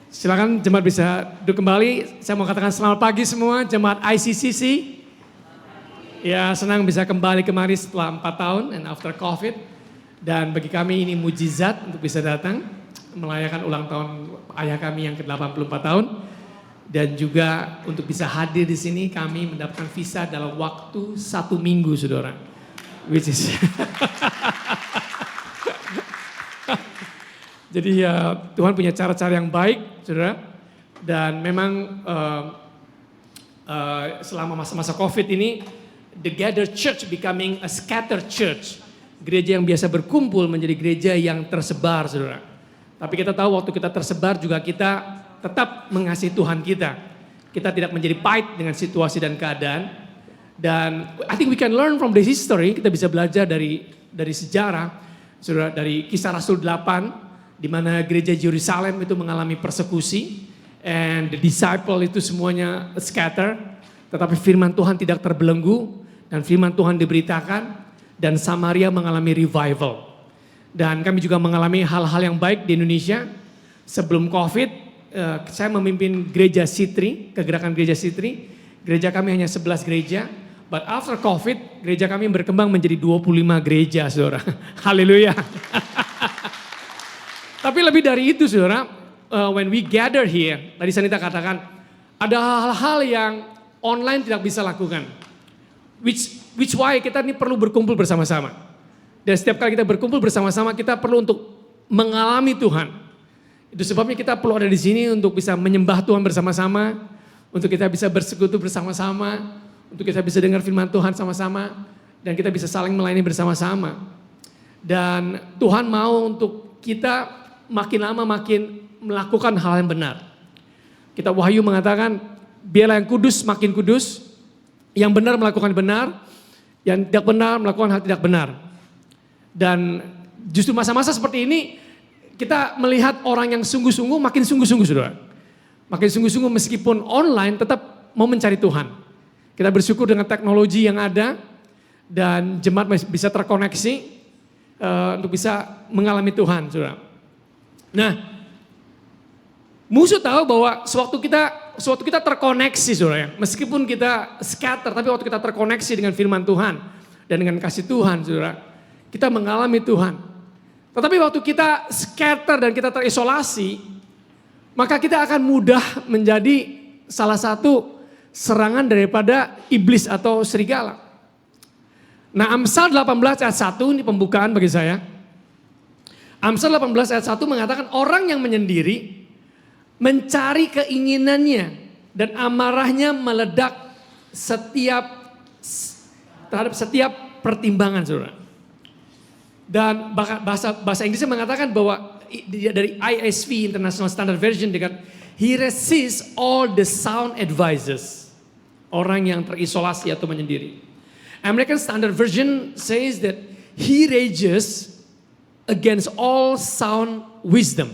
Silakan jemaat bisa duduk kembali. Saya mau katakan selamat pagi semua jemaat ICCC. Ya, senang bisa kembali kemari setelah 4 tahun and after COVID. Dan bagi kami ini mujizat untuk bisa datang merayakan ulang tahun ayah kami yang ke-84 tahun. Dan juga untuk bisa hadir di sini kami mendapatkan visa dalam waktu 1 minggu, saudara. Which is jadi ya Tuhan punya cara-cara yang baik, saudara. Dan memang selama masa-masa COVID ini, the gathered church becoming a scattered church. Gereja yang biasa berkumpul menjadi gereja yang tersebar, saudara. Tapi kita tahu waktu kita tersebar juga kita tetap mengasihi Tuhan kita. Kita tidak menjadi pahit dengan situasi dan keadaan. Dan I think we can learn from the history. Kita bisa belajar dari sejarah, saudara, dari Kisah Rasul 8. Di mana gereja Yerusalem itu mengalami persekusi. And the disciple itu semuanya scatter. Tetapi firman Tuhan tidak terbelenggu. Dan firman Tuhan diberitakan. Dan Samaria mengalami revival. Dan kami juga mengalami hal-hal yang baik di Indonesia. Sebelum COVID, saya memimpin gereja Sitri, kegerakan gereja Sitri. Gereja kami hanya 11 gereja. But after COVID, gereja kami berkembang menjadi 25 gereja, saudara. Haleluya. Tapi lebih dari itu, saudara, when we gather here, tadi Sanita katakan, ada hal-hal yang online tidak bisa lakukan. Which why kita ini perlu berkumpul bersama-sama. Dan setiap kali kita berkumpul bersama-sama, kita perlu untuk mengalami Tuhan. Itu sebabnya kita perlu ada di sini untuk bisa menyembah Tuhan bersama-sama, untuk kita bisa bersekutu bersama-sama, untuk kita bisa dengar firman Tuhan sama-sama, dan kita bisa saling melayani bersama-sama. Dan Tuhan mau untuk kita makin lama makin melakukan hal yang benar. Kita Wahyu mengatakan, biarlah yang kudus makin kudus, yang benar melakukan benar, yang tidak benar melakukan hal tidak benar. Dan justru masa-masa seperti ini, kita melihat orang yang sungguh-sungguh makin sungguh-sungguh, saudara. Makin sungguh-sungguh meskipun online tetap mau mencari Tuhan. Kita bersyukur dengan teknologi yang ada dan jemaat bisa terkoneksi untuk bisa mengalami Tuhan, saudara. Nah, musuh tahu bahwa sewaktu kita terkoneksi, saudara, meskipun kita scatter, tapi waktu kita terkoneksi dengan firman Tuhan dan dengan kasih Tuhan, saudara, kita mengalami Tuhan. Tetapi waktu kita scatter dan kita terisolasi, maka kita akan mudah menjadi salah satu serangan daripada iblis atau serigala. Nah, Amsal 18 ayat 1 ini pembukaan bagi saya. Amsal 18 ayat 1 mengatakan orang yang menyendiri mencari keinginannya dan amarahnya meledak terhadap setiap pertimbangan, saudara. Dan bahasa Inggrisnya mengatakan bahwa dari ISV International Standard Version dengan he resists all the sound advices. Orang yang terisolasi atau menyendiri. American Standard Version says that he rages against all sound wisdom.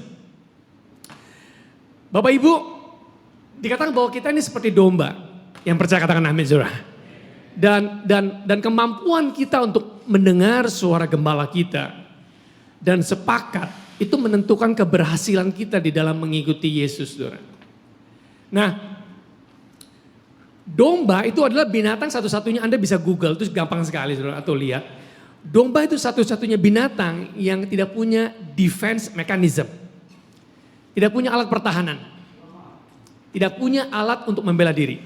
Bapak Ibu, dikatakan bahwa kita ini seperti domba. Yang percaya katakan amin, saudara. Dan kemampuan kita untuk mendengar suara gembala kita dan sepakat itu menentukan keberhasilan kita di dalam mengikuti Yesus, saudara. Nah, domba itu adalah binatang satu-satunya, Anda bisa Google, itu gampang sekali, saudara, atau lihat. Domba itu satu-satunya binatang yang tidak punya defense mechanism. Tidak punya alat pertahanan. Tidak punya alat untuk membela diri.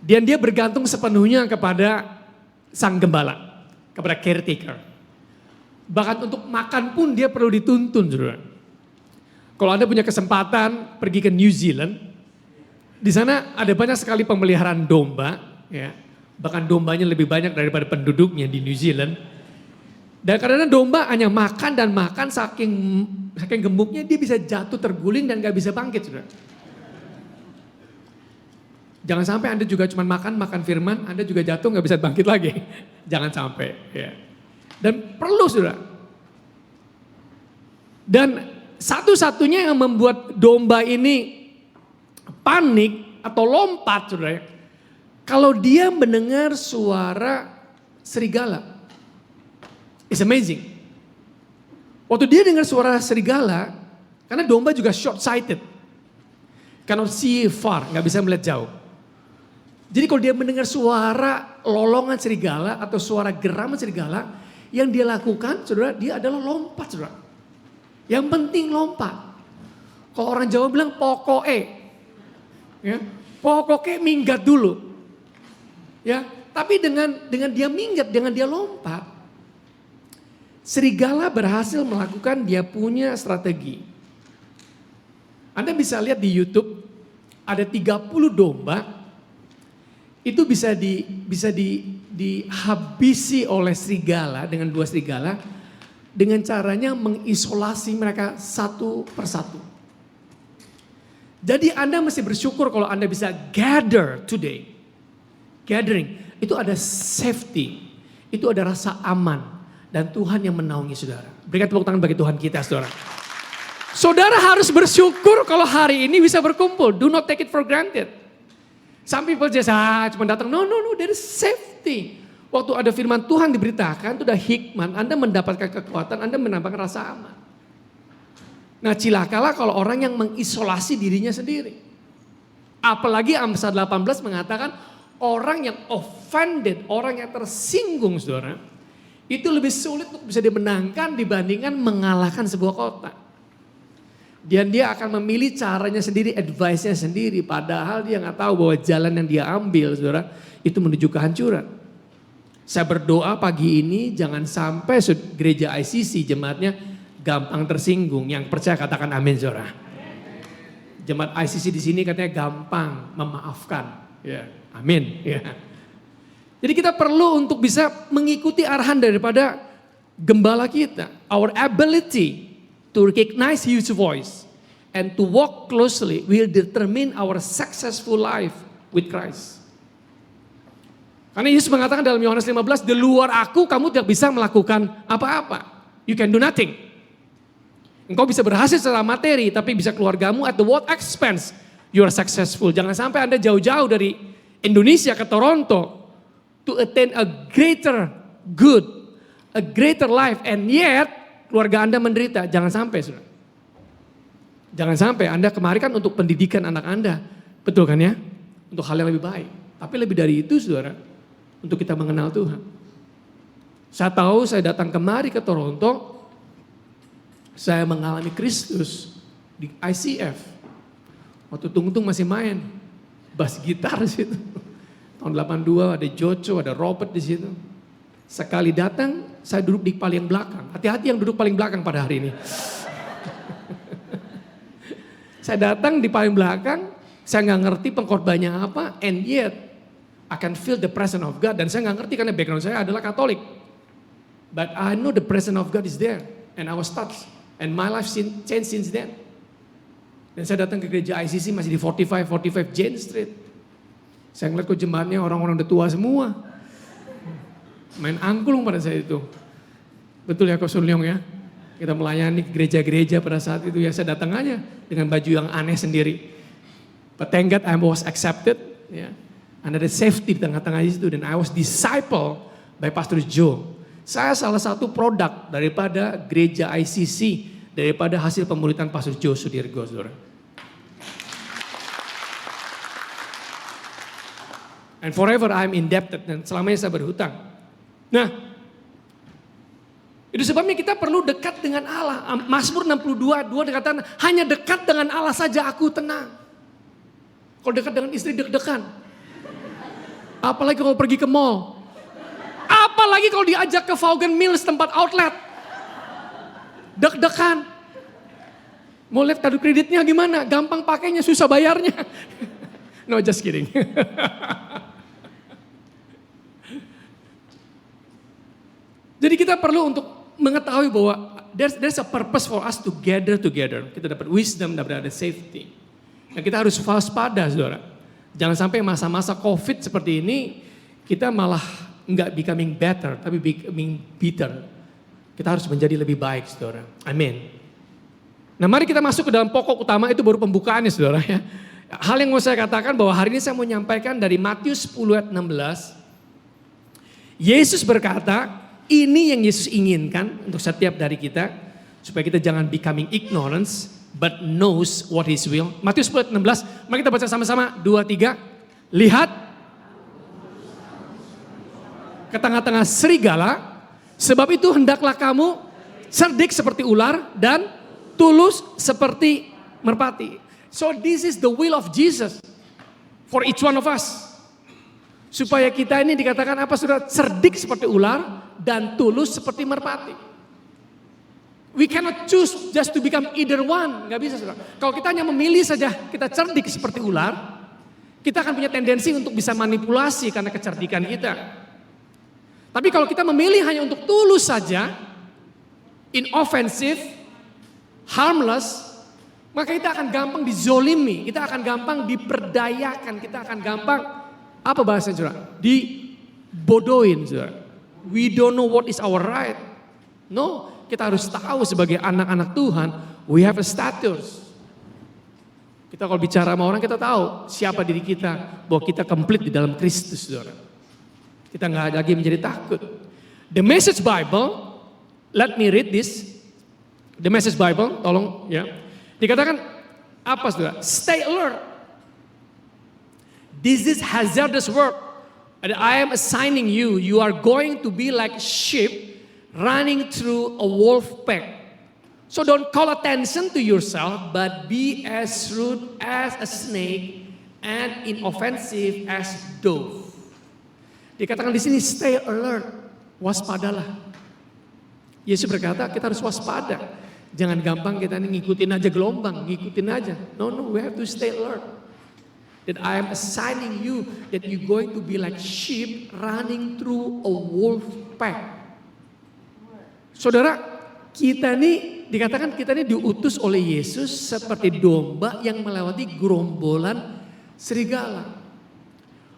Dan dia bergantung sepenuhnya kepada sang gembala, kepada caretaker. Bahkan untuk makan pun dia perlu dituntun, saudara. Kalau Anda punya kesempatan pergi ke New Zealand, di sana ada banyak sekali pemeliharaan domba, ya. Bahkan dombanya lebih banyak daripada penduduknya di New Zealand. Dan kadang-kadang domba hanya makan dan makan saking gemuknya dia bisa jatuh terguling dan gak bisa bangkit, saudara. Jangan sampai Anda juga cuma makan firman, Anda juga jatuh gak bisa bangkit lagi. Jangan sampai. Ya. Dan perlu, saudara. Dan satu-satunya yang membuat domba ini panik atau lompat, saudara, kalau dia mendengar suara serigala. It's amazing. Waktu dia dengar suara serigala, karena domba juga short sighted. Cannot see far, nggak bisa melihat jauh. Jadi kalau dia mendengar suara lolongan serigala atau suara geraman serigala, yang dia lakukan, saudara, dia adalah lompat, saudara. Yang penting lompat. Kalau orang Jawa bilang ya, pokoknya minggat dulu. Ya, tapi dengan dia minggat, dengan dia lompat, serigala berhasil melakukan dia punya strategi. Anda bisa lihat di YouTube, ada 30 domba. Itu bisa dihabisi oleh serigala dengan 2 serigala dengan caranya mengisolasi mereka satu persatu. Jadi Anda mesti bersyukur kalau Anda bisa gather today. Gathering itu ada safety, itu ada rasa aman dan Tuhan yang menaungi saudara. Berikan tepuk tangan bagi Tuhan kita, saudara. Saudara harus bersyukur kalau hari ini bisa berkumpul. Do not take it for granted. Some people just cuma datang, no, there is safety. Waktu ada firman Tuhan diberitakan, itu udah hikmat, Anda mendapatkan kekuatan, Anda mendapatkan rasa aman. Nah cilakalah kalau orang yang mengisolasi dirinya sendiri. Apalagi Amsal 18 mengatakan, orang yang offended, orang yang tersinggung saudara, itu lebih sulit untuk bisa dimenangkan dibandingkan mengalahkan sebuah kota. Dan dia akan memilih caranya sendiri, advice-nya sendiri. Padahal dia nggak tahu bahwa jalan yang dia ambil, saudara, itu menuju kehancuran. Saya berdoa pagi ini jangan sampai gereja ICC jemaatnya gampang tersinggung. Yang percaya katakan amin, saudara. Jemaat ICC di sini katanya gampang memaafkan. Ya, amin. Ya. Jadi kita perlu untuk bisa mengikuti arahan daripada gembala kita. Our ability to recognize His voice and to walk closely will determine our successful life with Christ. Karena Yesus mengatakan dalam Yohanes 15, di luar aku kamu tidak bisa melakukan apa-apa. You can do nothing. Engkau bisa berhasil secara materi, tapi bisa keluargamu at the what expense you are successful. Jangan sampai Anda jauh-jauh dari Indonesia ke Toronto to attain a greater good, a greater life, and yet keluarga Anda menderita, jangan sampai saudara. Jangan sampai Anda kemari kan untuk pendidikan anak Anda. Betul kan ya? Untuk hal yang lebih baik. Tapi lebih dari itu saudara, untuk kita mengenal Tuhan. Saya tahu saya datang kemari ke Toronto, saya mengalami Kristus di ICF. Waktu Tung-Tung masih main bass gitar di situ. Tahun 82 ada Jojo, ada Robert di situ. Sekali datang, saya duduk di paling belakang. Hati-hati yang duduk paling belakang pada hari ini. Saya datang di paling belakang, saya nggak ngerti pengkhotbahnya apa, and yet I can feel the presence of God. Dan saya nggak ngerti karena background saya adalah Katolik. But I know the presence of God is there, and I was touched, and my life changed since then. Dan saya datang ke gereja ICC masih di 45 Jane Street. Saya ngeliat kok jemaatnya orang-orang udah tua semua. Main angklung pada saat itu. Betul ya Ko Sun Leong ya. Kita melayani gereja-gereja pada saat itu ya. Saya datang aja dengan baju yang aneh sendiri. But thank God I was accepted. Ya. And ada safety di tengah-tengah itu. Dan I was disciple by Pastor Joe. Saya salah satu produk daripada gereja ICC. Daripada hasil pemuritan Pastor Joe Sudirgo, saudara. And forever I'm indebted. Dan selamanya saya berhutang. Nah, itu sebabnya kita perlu dekat dengan Allah. Mazmur 62:2 dikatakan, hanya dekat dengan Allah saja aku tenang. Kalau dekat dengan istri deg-degan. Apalagi kalau pergi ke mall. Apalagi kalau diajak ke Vaughan Mills tempat outlet. Deg-degan. Mau lihat kartu kreditnya gimana? Gampang pakainya, susah bayarnya. No, just kidding. Jadi kita perlu untuk mengetahui bahwa there's a purpose for us to gather together. Kita dapat wisdom, dapat ada safety. Dan kita harus waspada, saudara. Jangan sampai masa-masa COVID seperti ini, kita malah nggak becoming better, tapi becoming bitter. Kita harus menjadi lebih baik, saudara. Amin. Nah mari kita masuk ke dalam pokok utama, itu baru pembukaannya, saudara ya. Hal yang mau saya katakan bahwa hari ini saya mau menyampaikan dari Matius 10 ayat 16. Yesus berkata, ini yang Yesus inginkan untuk setiap dari kita. Supaya kita jangan becoming ignorance, but knows what his will. Matius 10:16, mari kita baca sama-sama, 2, 3. Lihat, ke tengah-tengah serigala, sebab itu hendaklah kamu cerdik seperti ular dan tulus seperti merpati. So this is the will of Jesus for each one of us. Supaya kita ini dikatakan apa saudara? Cerdik seperti ular dan tulus seperti merpati. We cannot choose just to become either one. Gak bisa saudara. Kalau kita hanya memilih saja kita cerdik seperti ular, kita akan punya tendensi untuk bisa manipulasi karena kecerdikan kita. Tapi kalau kita memilih hanya untuk tulus saja, inoffensive, harmless, maka kita akan gampang dizolimi, kita akan gampang diperdayakan, kita akan gampang, apa bahasanya saudara? Dibodohin saudara. We don't know what is our right. No, kita harus tahu sebagai anak-anak Tuhan, we have a status. Kita kalau bicara sama orang kita tahu siapa diri kita, bahwa kita komplit di dalam Kristus saudara. Kita nggak lagi menjadi takut. The Message Bible, let me read this. The Message Bible, tolong ya. Dikatakan apa saudara? Stay alert. This is hazardous work. And I am assigning you. You are going to be like sheep running through a wolf pack. So don't call attention to yourself, but be as shrewd as a snake and inoffensive as dove. Dikatakan di sini stay alert, waspadalah. Yesus berkata kita harus waspada. Jangan gampang kita ini ngikutin aja gelombang, ngikutin aja. No, we have to stay alert. That I am assigning you that you're going to be like sheep running through a wolf pack. Saudara, kita ini dikatakan kita ini diutus oleh Yesus seperti domba yang melewati gerombolan serigala.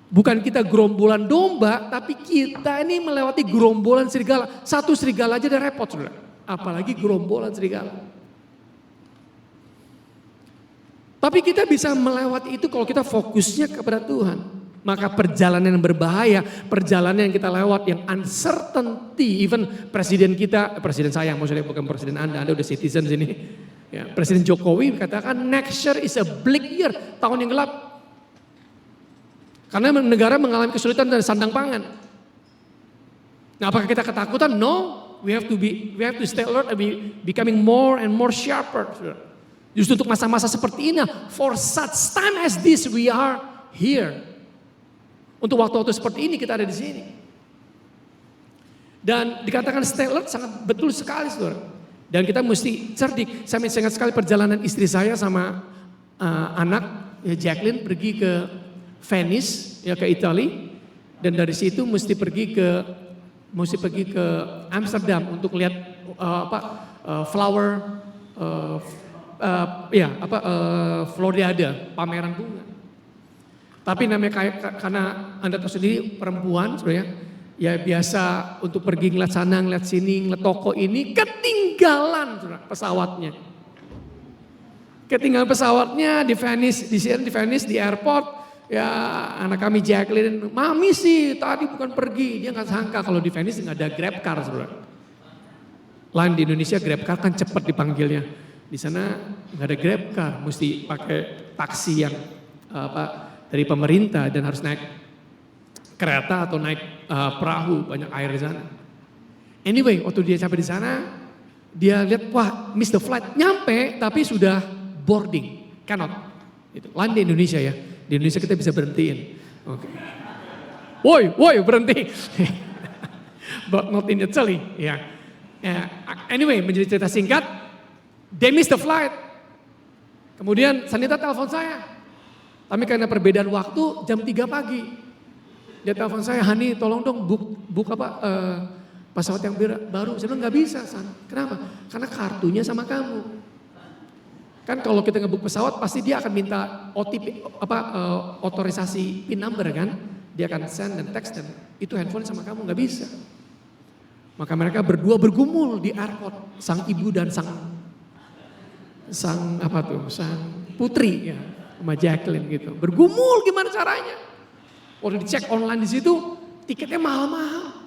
Bukan kita gerombolan domba, tapi kita ini melewati gerombolan serigala. Satu serigala aja udah repot saudara. Apalagi gerombolan serigala. Tapi kita bisa melewati itu kalau kita fokusnya kepada Tuhan. Maka perjalanan yang berbahaya, perjalanan yang kita lewat yang uncertainty, even presiden kita, presiden saya maksudnya bukan presiden Anda udah citizen sini. Ya, Presiden Jokowi katakan next year is a bleak year, tahun yang gelap. Karena negara mengalami kesulitan dari sandang pangan. Nah, apakah kita ketakutan? No, we have to stay alert and be becoming more and more sharper. Justru untuk masa-masa seperti ini, for such time as this we are here. Untuk waktu-waktu seperti ini kita ada di sini. Dan dikatakan stay alert sangat betul sekali saudara. Dan kita mesti cerdik. Saya masih ingat sekali perjalanan istri saya sama anak ya Jacqueline pergi ke Venice ya ke Italia. Dan dari situ mesti pergi ke Amsterdam untuk lihat flower Floriada, pameran bunga. Tapi namanya karena Anda tahu sendiri perempuan, saudara ya biasa untuk pergi ngeliat sana, ngeliat sini, ngeliat toko ini, ketinggalan saudara, pesawatnya. Ketinggalan pesawatnya di Venice, di airport, ya anak kami Jacqueline, mami sih tadi bukan pergi, dia nggak sangka kalau di Venice nggak ada Grab car saudara. Lain di Indonesia Grab car kan cepat dipanggilnya. Di sana nggak ada Grab car, mesti pakai taksi yang dari pemerintah dan harus naik kereta atau naik perahu, banyak air di sana. Anyway, waktu dia sampai di sana, dia lihat wah miss the flight, nyampe tapi sudah boarding, cannot. Itu lain di Indonesia ya, di Indonesia kita bisa berhentiin. Oke. Woi berhenti. But not in Italy, ya. Anyway, menjadi cerita singkat. They missed the flight. Kemudian Sanita telepon saya. Tapi karena perbedaan waktu jam 3 pagi. Dia telepon saya, Hani tolong dong book pesawat yang baru. Saya bilang gak bisa San. Kenapa? Karena kartunya sama kamu. Kan kalau kita nge-book pesawat pasti dia akan minta OTP, otorisasi PIN number kan. Dia akan send dan text dan itu handphone sama kamu gak bisa. Maka mereka berdua bergumul di airport. Sang ibu dan sang putri ya sama Jacqueline gitu. Bergumul gimana caranya. Waktu dicek online di situ tiketnya mahal-mahal.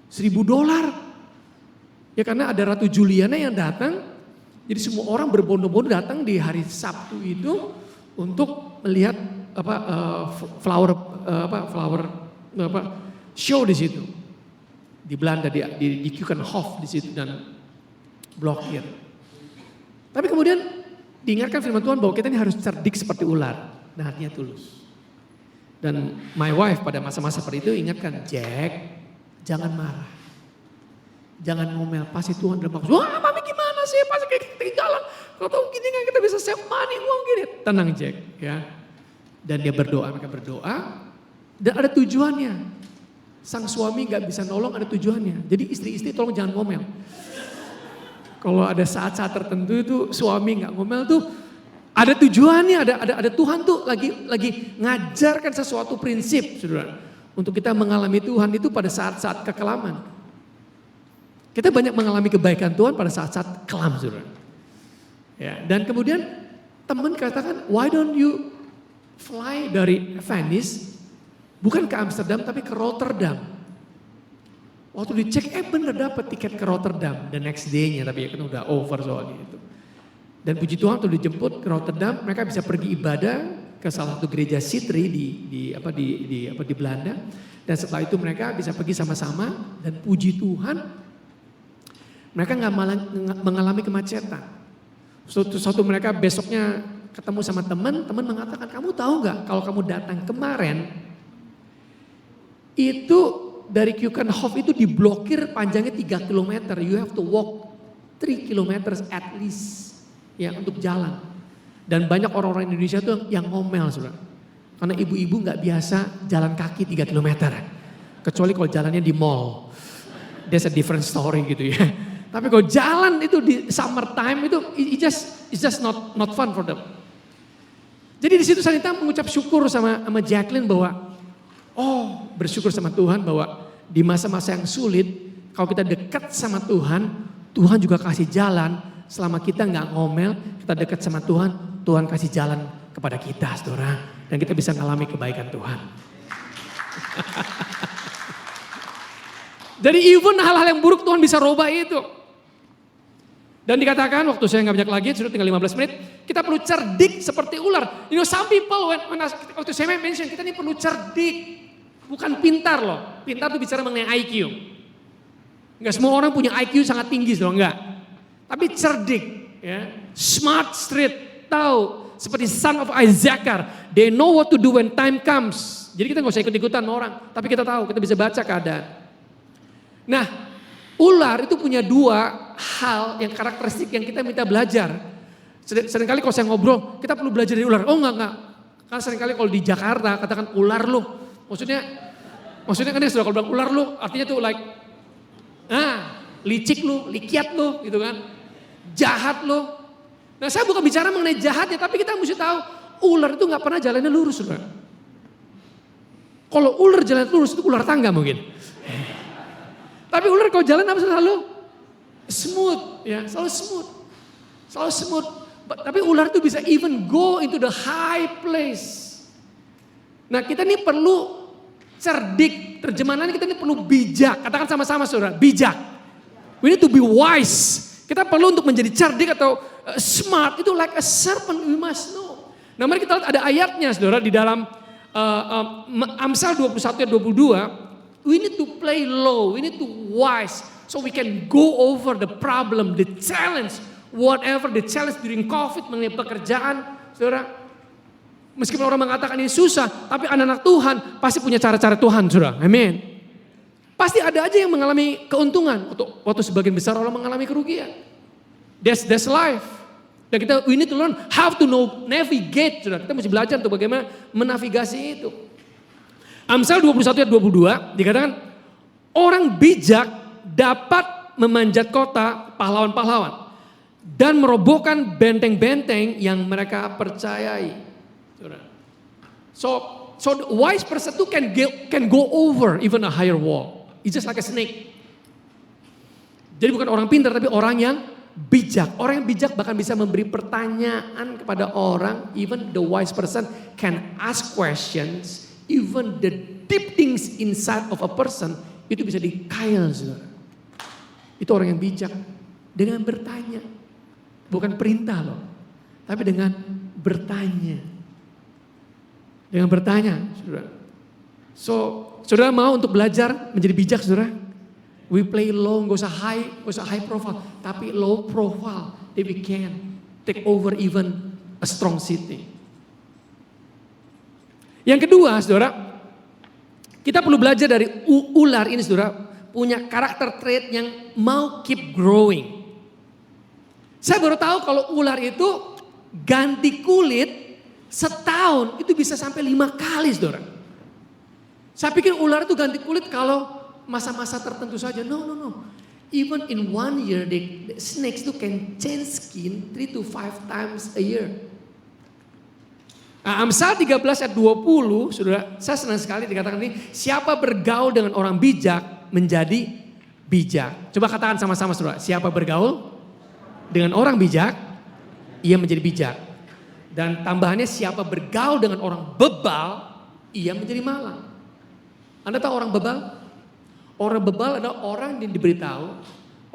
$1,000. Ya karena ada Ratu Juliana yang datang Jadi semua orang berbondong-bondong datang di hari Sabtu itu untuk melihat flower show di situ. Di Belanda di Keukenhof di situ dan blokir. Tapi kemudian diingatkan firman Tuhan bahwa kita ini harus cerdik seperti ular dan hatinya tulus. Dan my wife pada masa-masa seperti itu ingatkan, Jack, jangan marah. Jangan ngomel, pasti Tuhan udah maksud, wah mami gimana sih, pasti kayak ketinggalan. Kalau tahu gini kan kita bisa save money, uang gini. Tenang Jack ya. Dan dia berdoa, mereka berdoa. Dan ada tujuannya. Sang suami gak bisa nolong, ada tujuannya. Jadi istri-istri tolong jangan ngomel. Kalau ada saat-saat tertentu itu suami gak ngomel tuh, ada tujuannya, ada Tuhan tuh lagi ngajarkan sesuatu prinsip, saudara. Untuk kita mengalami Tuhan itu pada saat-saat kekelaman. Kita banyak mengalami kebaikan Tuhan pada saat-saat kelam, saudara. Ya, dan kemudian teman katakan, why don't you fly dari Venice, bukan ke Amsterdam tapi ke Rotterdam. Waktu dicek, bener dapat tiket ke Rotterdam the next day-nya, tapi ya kan udah over soalnya itu. Dan puji Tuhan tuh dijemput ke Rotterdam, mereka bisa pergi ibadah ke salah satu gereja Sitri di Belanda. Dan setelah itu mereka bisa pergi sama-sama dan puji Tuhan mereka nggak mengalami kemacetan. Suatu mereka besoknya ketemu sama teman mengatakan, kamu tahu nggak kalau kamu datang kemarin itu dari Keukenhof itu diblokir panjangnya 3 km. You have to walk 3 km at least ya untuk jalan. Dan banyak orang-orang Indonesia tuh yang ngomel, saudara. Karena ibu-ibu nggak biasa jalan kaki 3 km. Kecuali kalau jalannya di mall. That's a different story gitu ya. Tapi kalau jalan itu di summertime itu it's just not fun for them. Jadi di situ Sanita mengucap syukur sama Jacqueline bahwa bersyukur sama Tuhan bahwa di masa-masa yang sulit kalau kita dekat sama Tuhan, Tuhan juga kasih jalan. Selama kita nggak ngomel, kita dekat sama Tuhan, Tuhan kasih jalan kepada kita, saudara, dan kita bisa mengalami kebaikan Tuhan. Jadi even hal-hal yang buruk Tuhan bisa robah itu. Dan dikatakan waktu saya nggak banyak lagi, sudah tinggal 15 menit, kita perlu cerdik seperti ular. You know, some people waktu saya mention kita ini perlu cerdik, bukan pintar loh. Pintar itu bicara mengenai IQ. Enggak semua orang punya IQ sangat tinggi, loh, enggak. Tapi cerdik, ya, smart street, tahu seperti son of Issachar, they know what to do when time comes. Jadi kita nggak usah ikut-ikutan orang, tapi kita tahu, kita bisa baca keadaan. Nah, ular itu punya 2 hal yang karakteristik yang kita minta belajar. Seringkali kalau saya ngobrol, kita perlu belajar dari ular. Oh enggak. Karena seringkali kalau di Jakarta katakan ular lu. Maksudnya kan dia sudah kalau bilang ular lu, artinya tuh like, licik lu, likiat lu gitu kan. Jahat lu. Nah saya bukan bicara mengenai jahatnya, tapi kita mesti tahu ular itu gak pernah jalannya lurus. Saudara. Kalau ular jalan lurus itu ular tangga mungkin. Tapi ular kalau jalan apa selalu smooth, ya, selalu smooth. Tapi ular itu bisa even go into the high place. Nah kita ini perlu cerdik, terjemahannya kita ini perlu bijak. Katakan sama-sama saudara, bijak. We need to be wise. Kita perlu untuk menjadi cerdik atau smart, itu like a serpent we must know. Nah mari kita lihat ada ayatnya saudara di dalam Amsal 21 ayat 22. We need to play low, we need to wise, so we can go over the problem, the challenge, whatever the challenge during COVID mengenai pekerjaan, saudara. Meskipun orang mengatakan ini susah, tapi anak-anak Tuhan pasti punya cara-cara Tuhan, saudara. Amin. Pasti ada aja yang mengalami keuntungan, waktu sebagian besar orang mengalami kerugian. That's life. Dan we need to learn how to navigate, saudara. Kita mesti belajar untuk bagaimana menavigasi itu. Amsal 21 ayat 22 dikatakan orang bijak dapat memanjat kota pahlawan-pahlawan dan merobohkan benteng-benteng yang mereka percayai. So the wise person too can go over even a higher wall. It's just like a snake. Jadi bukan orang pintar tapi orang yang bijak. Orang yang bijak bahkan bisa memberi pertanyaan kepada orang. Even the wise person can ask questions. Even the deep things inside of a person itu bisa dikail, saudara. Itu orang yang bijak dengan bertanya. Bukan perintah loh. Tapi dengan bertanya. Dengan bertanya, saudara. So, saudara mau untuk belajar menjadi bijak, saudara? We play low, gak usah high profile. Tapi low profile, that we can take over even a strong city. Yang kedua, saudara, kita perlu belajar dari ular ini, saudara, punya karakter trait yang mau keep growing. Saya baru tahu kalau ular itu ganti kulit setahun itu bisa sampai 5 kali, saudara. Saya pikir ular itu ganti kulit kalau masa-masa tertentu saja. No. Even in 1 year, the snakes itu can change skin 3 to 5 times a year. Nah, Amsal 13 ayat 20, saudara, saya senang sekali dikatakan ini, siapa bergaul dengan orang bijak menjadi bijak. Coba katakan sama-sama, saudara, siapa bergaul dengan orang bijak, ia menjadi bijak. Dan tambahannya siapa bergaul dengan orang bebal, ia menjadi malang. Anda tahu orang bebal? Orang bebal adalah orang yang diberitahu,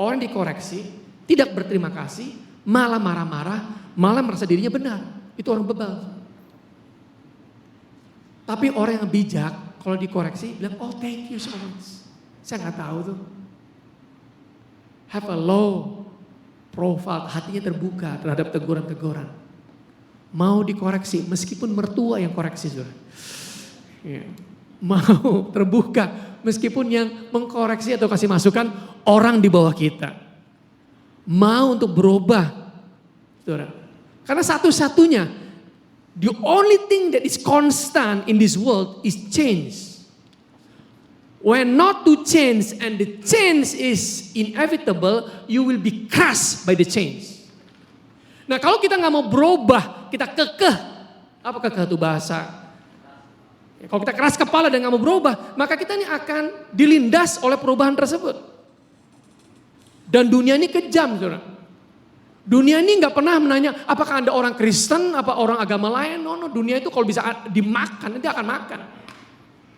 orang yang dikoreksi, tidak berterima kasih, malah marah-marah, malah merasa dirinya benar. Itu orang bebal. Tapi orang yang bijak, kalau dikoreksi, bilang, oh thank you so much. Saya nggak tahu tuh. Have a low profile, hatinya terbuka terhadap teguran-teguran. Mau dikoreksi, meskipun mertua yang koreksi, saudara. Yeah. Mau terbuka, meskipun yang mengkoreksi atau kasih masukan orang di bawah kita. Mau untuk berubah, saudara. Karena satu-satunya, the only thing that is constant in this world is change. When not to change and the change is inevitable, you will be crushed by the change. Nah, kalau kita nggak mau berubah, kita kekeh. Apa kekeh itu bahasa? Kalau kita keras kepala dan nggak mau berubah, maka kita ini akan dilindas oleh perubahan tersebut. Dan dunia ini kejam, saudara. Dunia ini nggak pernah menanya, apakah Anda orang Kristen, apa orang agama lain? No, dunia itu kalau bisa dimakan, nanti akan makan.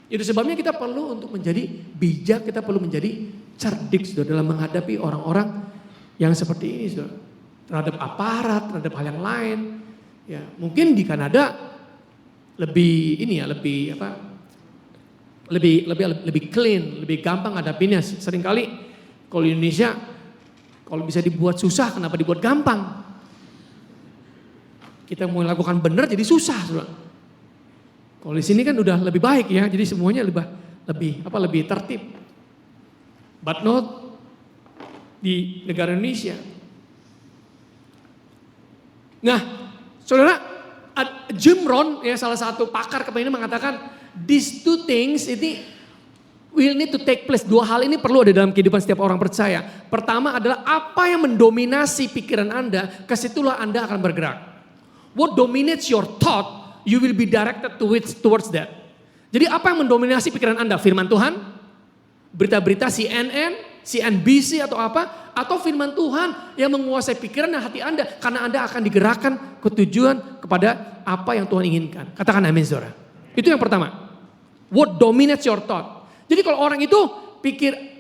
Itu sebabnya kita perlu untuk menjadi bijak, kita perlu menjadi cerdik, saudara, dalam menghadapi orang-orang yang seperti ini, saudara. Terhadap aparat, terhadap hal yang lain. Ya, mungkin di Kanada lebih clean, lebih gampang ngadapinnya. Seringkali kalau di Indonesia, kalau bisa dibuat susah, kenapa dibuat gampang? Kita mau lakukan benar jadi susah, saudara. Kalau di sini kan udah lebih baik ya, jadi semuanya lebih tertib. But not di negara Indonesia. Nah, saudara, Jim Rohn, ya, salah satu pakar kepentingan mengatakan, these two things ini will need to take place. Dua hal ini perlu ada dalam kehidupan setiap orang percaya. Pertama adalah apa yang mendominasi pikiran Anda, kesitulah Anda akan bergerak. What dominates your thought, you will be directed towards that. Jadi apa yang mendominasi pikiran Anda? Firman Tuhan, berita-berita CNN, CNBC atau apa? Atau firman Tuhan yang menguasai pikiran dan hati Anda. Karena Anda akan digerakkan ke tujuan kepada apa yang Tuhan inginkan. Katakan amin, saudara. Itu yang pertama. What dominates your thought. Jadi kalau orang itu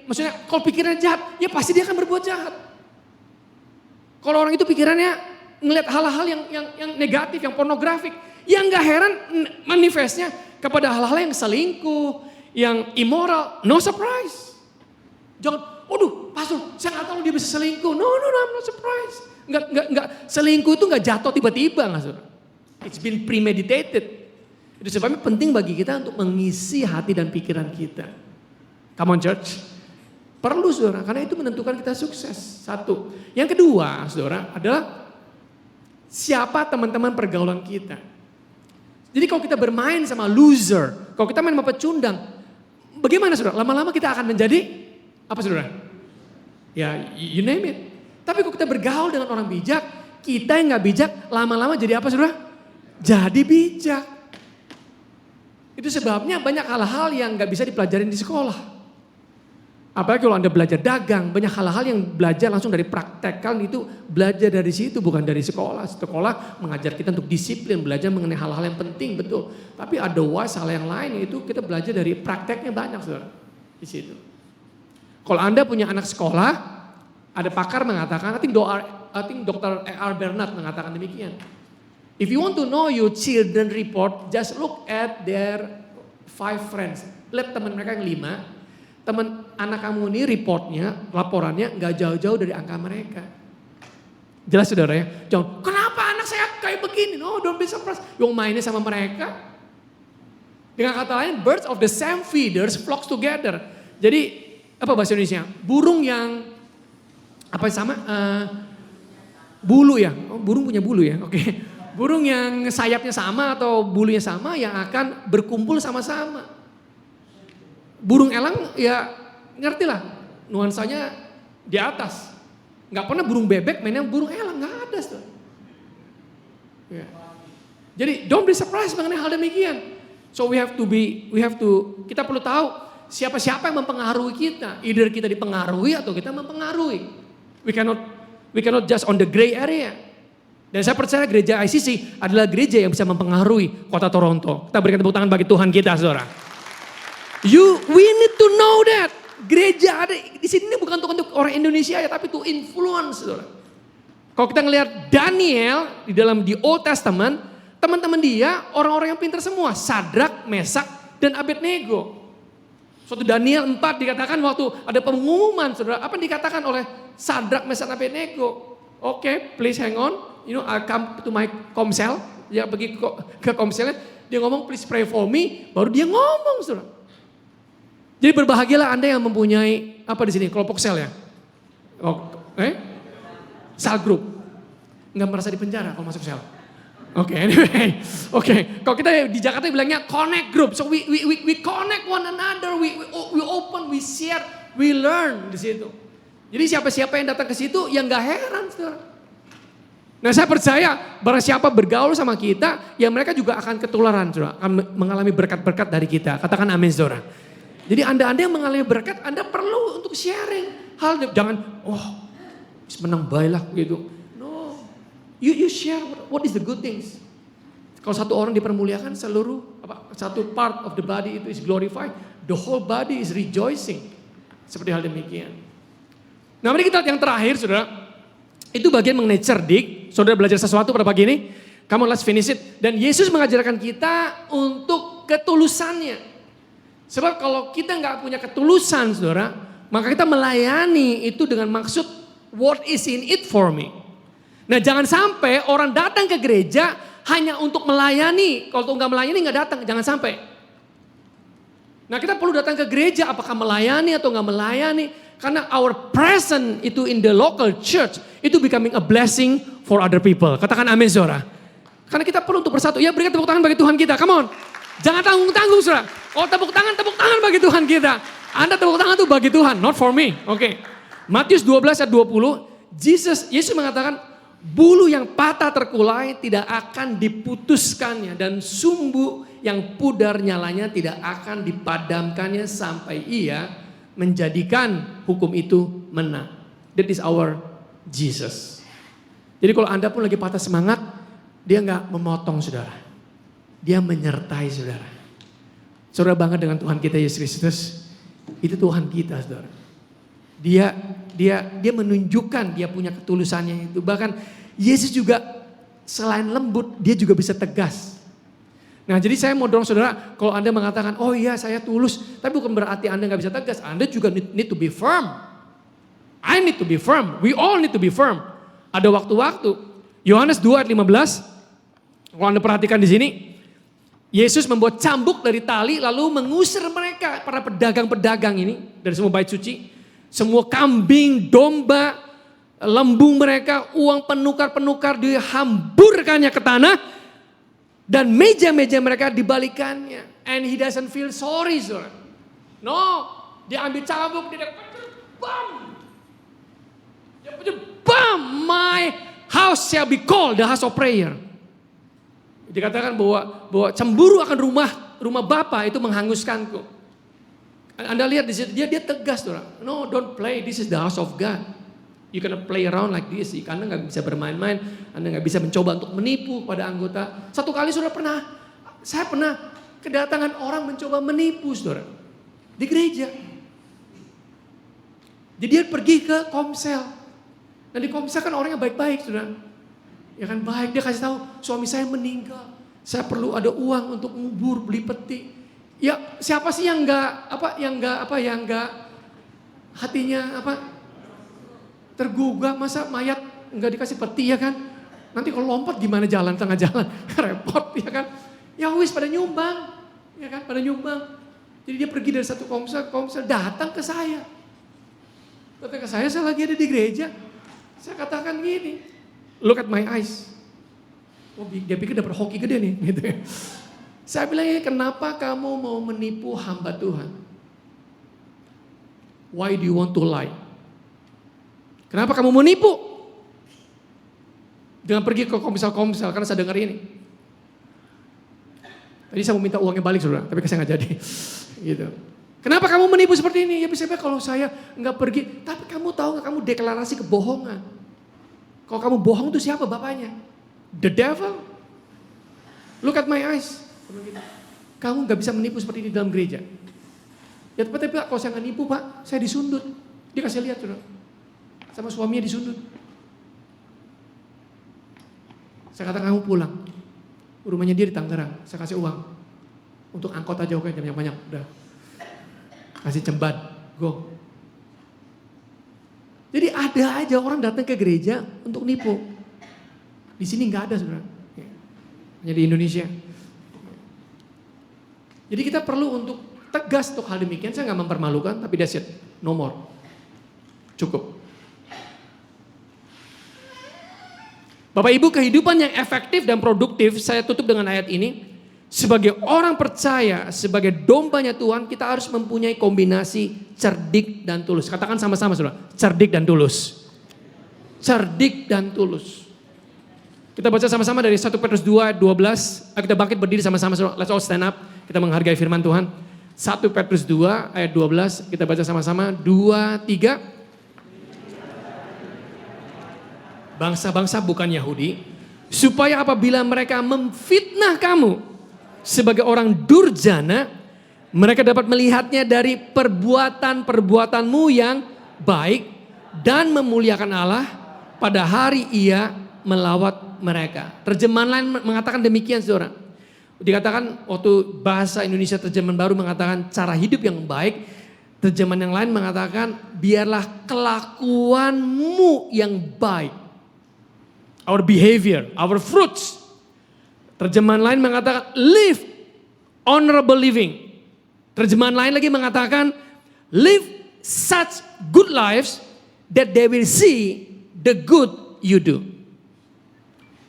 maksudnya kalau pikirannya jahat, ya pasti dia akan berbuat jahat. Kalau orang itu pikirannya ngelihat hal-hal yang negatif, yang pornografik, yang gak heran manifestnya kepada hal-hal yang selingkuh, yang immoral, no surprise. Jangan, waduh, pastor, saya nggak tahu dia bisa selingkuh. No, I'm not surprised. Nggak, selingkuh itu nggak jatuh tiba-tiba, nggak, saudara. It's been premeditated. Itu sebabnya penting bagi kita untuk mengisi hati dan pikiran kita. Come on, church. Perlu, saudara, karena itu menentukan kita sukses. Satu. Yang kedua, saudara, adalah siapa teman-teman pergaulan kita. Jadi kalau kita bermain sama loser, kalau kita main sama pecundang, bagaimana, saudara? Lama-lama kita akan menjadi apa, saudara? Ya, you name it. Tapi kalau kita bergaul dengan orang bijak, kita yang gak bijak lama-lama jadi apa, saudara? Jadi bijak. Itu sebabnya banyak hal-hal yang gak bisa dipelajarin di sekolah. Apalagi kalau Anda belajar dagang, banyak hal-hal yang belajar langsung dari praktek. Kan itu belajar dari situ, bukan dari sekolah. Sekolah mengajar kita untuk disiplin, belajar mengenai hal-hal yang penting, betul. Tapi otherwise hal yang lain itu kita belajar dari prakteknya banyak, saudara. Di situ. Kalau Anda punya anak sekolah, ada pakar mengatakan, I think I think Dr. R. Bernard mengatakan demikian. If you want to know your children report, just look at their 5 friends. Lihat teman mereka yang 5, teman anak kamu ini reportnya, laporannya nggak jauh-jauh dari angka mereka. Jelas saudara ya? Jangan, kenapa anak saya kayak begini? No, don't be surprised. Yang mainnya sama mereka. Dengan kata lain, birds of the same feathers flocks together. Jadi, apa bahasa Indonesia? Burung yang, apa sama? Bulu ya? Oh, burung punya bulu ya? Oke. Burung yang sayapnya sama atau bulunya sama yang akan berkumpul sama-sama. Burung elang ya ngerti lah nuansanya di atas. Nggak pernah burung bebek mainnya burung elang, nggak ada. Ya. Jadi don't be surprised mengenai hal demikian. So kita perlu tahu siapa-siapa yang mempengaruhi kita. Either kita dipengaruhi atau kita mempengaruhi. We cannot just on the gray area. Dan saya percaya gereja ICC adalah gereja yang bisa mempengaruhi kota Toronto. Kita berikan tepuk tangan bagi Tuhan kita, saudara. We need to know that. Gereja ada di sini ini bukan untuk orang Indonesia ya, tapi to influence, saudara. Kalau kita ngelihat Daniel di Old Testament, teman-teman dia orang-orang yang pintar semua. Sadrak, Mesak, dan Abednego. Suatu Daniel 4 dikatakan waktu ada pengumuman, saudara. Apa yang dikatakan oleh Sadrak, Mesak, Abednego? Oke, please hang on. I come to my komsel, dia pergi ke komselnya, dia ngomong please pray for me, baru dia ngomong, saudara. Jadi berbahagialah Anda yang mempunyai apa di sini kelompok sel ya, sel group, nggak merasa di penjara kalau masuk sel. Oke, anyway, kalau kita di Jakarta bilangnya connect group, so we connect one another, we open, we share, we learn di situ. Jadi siapa-siapa yang datang ke situ, yang nggak heran, saudara. Nah saya percaya barang siapa bergaul sama kita, ya mereka juga akan ketularan, saudara. Akan mengalami berkat-berkat dari kita. Katakan amin, saudara. Jadi Anda yang mengalami berkat, Anda perlu untuk sharing. Jangan, menang baiklah gitu. No, you share what is the good things. Kalau satu orang dipermuliakan, satu part of the body itu is glorified. The whole body is rejoicing. Seperti hal demikian. Nah mari kita lihat yang terakhir, saudara. Itu bagian mengenai cerdik. Saudara belajar sesuatu pada pagi ini. Come on, let's finish it. Dan Yesus mengajarkan kita untuk ketulusannya. Sebab kalau kita nggak punya ketulusan, saudara, maka kita melayani itu dengan maksud what is in it for me. Nah jangan sampai orang datang ke gereja hanya untuk melayani. Kalau nggak melayani nggak datang, jangan sampai. Nah kita perlu datang ke gereja apakah melayani atau nggak melayani. Karena our presence itu in the local church itu becoming a blessing for other people. Katakan amin, saudara. Karena kita perlu untuk bersatu. Ya berikan tepuk tangan bagi Tuhan kita. Come on. Jangan tanggung-tanggung, saudara. Oh tepuk tangan bagi Tuhan kita. Anda tepuk tangan itu bagi Tuhan, not for me. Oke. Matius 12 ayat 20. Yesus mengatakan bulu yang patah terkulai tidak akan diputuskannya. Dan sumbu yang pudar nyalanya tidak akan dipadamkannya sampai ia menjadikan hukum itu menang. That is our Jesus. Jadi kalau Anda pun lagi patah semangat, dia nggak memotong, saudara. Dia menyertai, saudara. Saudara bangga dengan Tuhan kita Yesus Kristus. Itu Tuhan kita, saudara. Dia menunjukkan dia punya ketulusannya itu. Bahkan Yesus juga selain lembut, dia juga bisa tegas. Nah jadi saya mau dorong saudara, kalau Anda mengatakan, oh iya saya tulus, tapi bukan berarti Anda gak bisa tegas. Anda juga need to be firm. I need to be firm. We all need to be firm. Ada waktu-waktu. Yohanes 2 ayat 15, kalau Anda perhatikan di sini, Yesus membuat cambuk dari tali lalu mengusir mereka, para pedagang-pedagang ini dari semua bait suci. Semua kambing, domba, lembu mereka, uang penukar-penukar dihamburkannya ke tanah. Dan meja-meja mereka dibalikannya. And he doesn't feel sorry, saudara. No, dia ambil cambuk, dia bam. Dia bam, my house shall be called the house of prayer. Dikatakan bahwa cemburu akan rumah Bapa itu menghanguskanku. Anda lihat di situ dia tegas, saudara. No, don't play. This is the house of God. You cannot play around like this. Anda nggak bisa bermain-main. Anda nggak bisa mencoba untuk menipu pada anggota. Satu kali saya pernah kedatangan orang mencoba menipu, saudara, di gereja. Jadi dia pergi ke komsel. Nanti kalau misalkan orangnya baik-baik, saudara. Ya kan baik, dia kasih tahu suami saya meninggal. Saya perlu ada uang untuk ngubur, beli peti. Ya siapa sih yang enggak hatinya tergugah, masa mayat enggak dikasih peti ya kan? Nanti kalau lompat gimana jalan tengah jalan? Repot ya kan? Ya wis pada nyumbang. Ya kan? Pada nyumbang. Jadi dia pergi dari satu komsel datang ke saya. Datang ke saya lagi ada di gereja. Saya katakan gini, look at my eyes. Oh, dia pikir dapat hoki gede nih. Gitu. Saya bilang, kenapa kamu mau menipu hamba Tuhan? Why do you want to lie? Kenapa kamu mau nipu? Jangan pergi ke komsel karena saya dengar ini. Tadi saya mau minta uangnya balik saudara, tapi saya nggak jadi. Gitu. Kenapa kamu menipu seperti ini? Ya bisa kalau saya nggak pergi, tapi kamu tahu nggak kamu deklarasi kebohongan? Kalau kamu bohong itu siapa bapaknya? The devil. Look at my eyes. Kamu nggak bisa menipu seperti ini dalam gereja. Ya tapi Pak, kalau saya nggak nipu Pak, saya disundut. Dia kasih lihat saudara. Sama suaminya disundut. Saya kata kamu pulang. Rumahnya dia di Tangerang. Saya kasih uang. Untuk angkot aja oke, banyak-banyak. Udah. Kasih cemban. Go. Jadi ada aja orang datang ke gereja untuk nipu. Di sini nggak ada sebenarnya. Hanya di Indonesia. Jadi kita perlu untuk tegas untuk hal demikian. Saya nggak mempermalukan, tapi that's it. No more. Cukup. Bapak Ibu, kehidupan yang efektif dan produktif, saya tutup dengan ayat ini. Sebagai orang percaya, sebagai dombanya Tuhan, kita harus mempunyai kombinasi cerdik dan tulus. Katakan sama-sama saudara, cerdik dan tulus. Cerdik dan tulus. Kita baca sama-sama dari 1 Petrus 2 ayat 12. Ayo kita bangkit berdiri sama-sama saudara. Let's all stand up. Kita menghargai firman Tuhan. 1 Petrus 2 ayat 12. Kita baca sama-sama. 2, 3. Bangsa-bangsa bukan Yahudi. Supaya apabila mereka memfitnah kamu sebagai orang durjana, mereka dapat melihatnya dari perbuatan-perbuatanmu yang baik dan memuliakan Allah pada hari Ia melawat mereka. Terjemahan lain mengatakan demikian saudara. Dikatakan waktu bahasa Indonesia terjemahan baru mengatakan cara hidup yang baik. Terjemahan yang lain mengatakan biarlah kelakuanmu yang baik. Our behavior, our fruits. Terjemahan lain mengatakan live honorable living. Terjemahan lain lagi mengatakan live such good lives that they will see the good you do.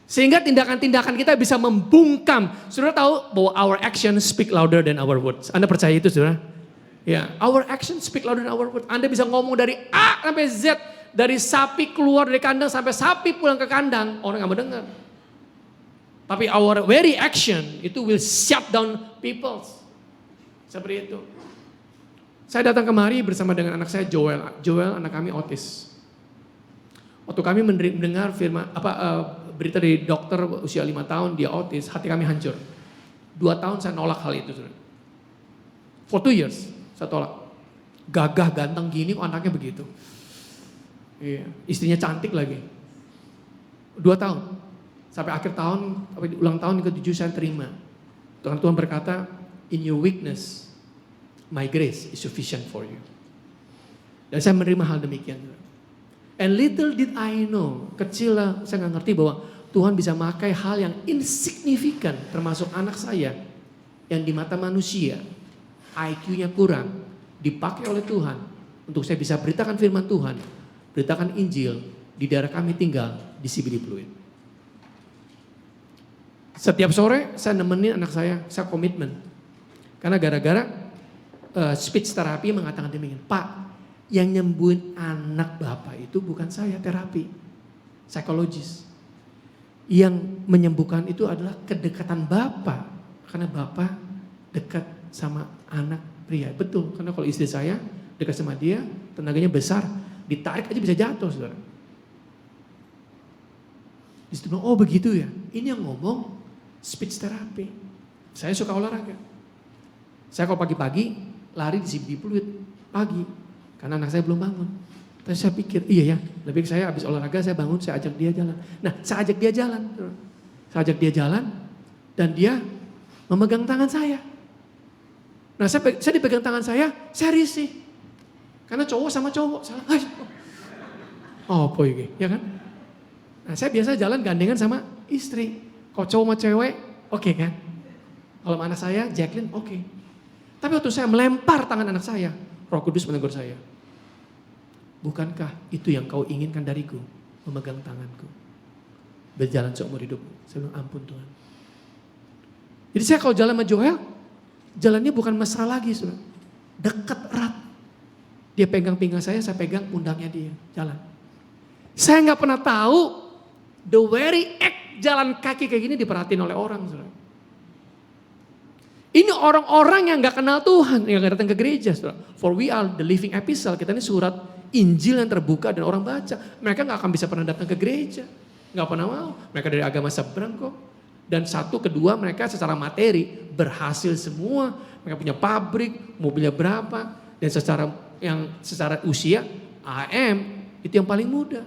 Sehingga tindakan-tindakan kita bisa membungkam. Saudara tahu bahwa our actions speak louder than our words. Anda percaya itu saudara? Ya, our actions speak louder than our words. Anda bisa ngomong dari A sampai Z. Dari sapi keluar dari kandang sampai sapi pulang ke kandang. Orang gak mau dengar. Tapi our very action itu will shut down people. Seperti itu. Saya datang kemari bersama dengan anak saya Joel. Joel anak kami autis. Waktu kami mendengar berita dari dokter usia 5 tahun dia autis, hati kami hancur. 2 tahun saya nolak hal itu. For 2 years saya tolak. Gagah ganteng gini kok anaknya begitu. Iya, istrinya cantik lagi. 2 tahun. Sampai akhir tahun, ulang tahun ke-7 saya terima. Tuhan berkata, in your weakness, my grace is sufficient for you. Dan saya menerima hal demikian. And little did I know, kecil lah, saya gak ngerti bahwa Tuhan bisa memakai hal yang insignifikan, termasuk anak saya, yang di mata manusia, IQ-nya kurang, dipakai oleh Tuhan, untuk saya bisa beritakan firman Tuhan, beritakan Injil, di daerah kami tinggal, di CBD Pluit. Setiap sore saya nemenin anak saya komitmen. Karena gara-gara speech terapi mengatakan demikian. Pak, yang nyembuhin anak Bapak itu bukan saya terapi. Psikologis. Yang menyembuhkan itu adalah kedekatan Bapak. Karena Bapak dekat sama anak pria. Betul, karena kalau istri saya dekat sama dia, tenaganya besar. Ditarik aja bisa jatuh saudara. Disitu bilang, oh begitu ya. Ini yang ngomong speech therapy. Saya suka olahraga. Saya kalau pagi-pagi lari di CBD Pluit pagi. Karena anak saya belum bangun. Tapi saya pikir, iya ya, lebih baik saya habis olahraga, saya bangun, saya ajak dia jalan. Nah, saya ajak dia jalan. Saya ajak dia jalan, dan dia memegang tangan saya. Nah, saya dipegang tangan saya risih. Karena cowok sama cowok, salah. Oh, apa ini, ya kan? Nah, saya biasa jalan gandengan sama istri. Kalau cowok sama cewek, oke kan? Kalau anak saya, Jacqueline, oke. Tapi waktu saya melempar tangan anak saya, Roh Kudus menegur saya. Bukankah itu yang kau inginkan dariku? Memegang tanganku. Berjalan seumur hidupmu. Saya bilang, ampun Tuhan. Jadi saya kalau jalan sama Joel, jalannya bukan mesra lagi, saudara. Dekat, erat. Dia pegang pinggang saya pegang pundaknya dia. Jalan. Saya nggak pernah tahu, the very act jalan kaki kayak gini diperhatiin oleh orang, saudara. Ini orang-orang yang gak kenal Tuhan, yang gak datang ke gereja. Saudara. For we are the living epistle. Kita ini surat Injil yang terbuka dan orang baca. Mereka gak akan bisa pernah datang ke gereja. Gak pernah mau. Mereka dari agama seberang kok. Dan satu, kedua mereka secara materi berhasil semua. Mereka punya pabrik, mobilnya berapa. Dan secara usia, AM itu yang paling muda.